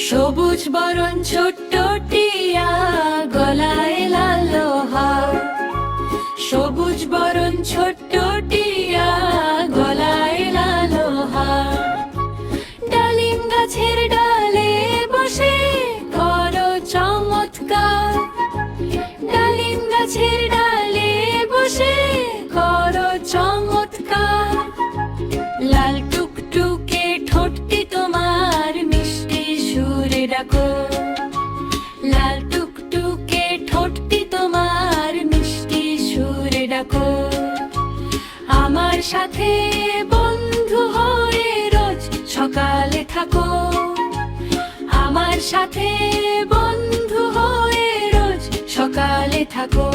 সবুজ বরণ ছোট্ট টিয়া, গলায় লাল লোহার। সবুজ বরণ ছোট্ট টিয়া, গলায় লাল লোহার। ডালিম গাছের ডালে বসে করো চমৎকার। ডালিম গাছের ডালে বসে করো চমৎকার। লাল টুকটুকে ঠোঁটটি তোমার মিষ্টি সুরে ডাকো। লাল টুকটুকে ঠোঁটটি তোমার মিষ্টি সুরে ডাকো। আমার সাথে বন্ধু হয়ে রোজ সকালে থাকো। আমার সাথে বন্ধু হয়ে রোজ সকালে থাকো।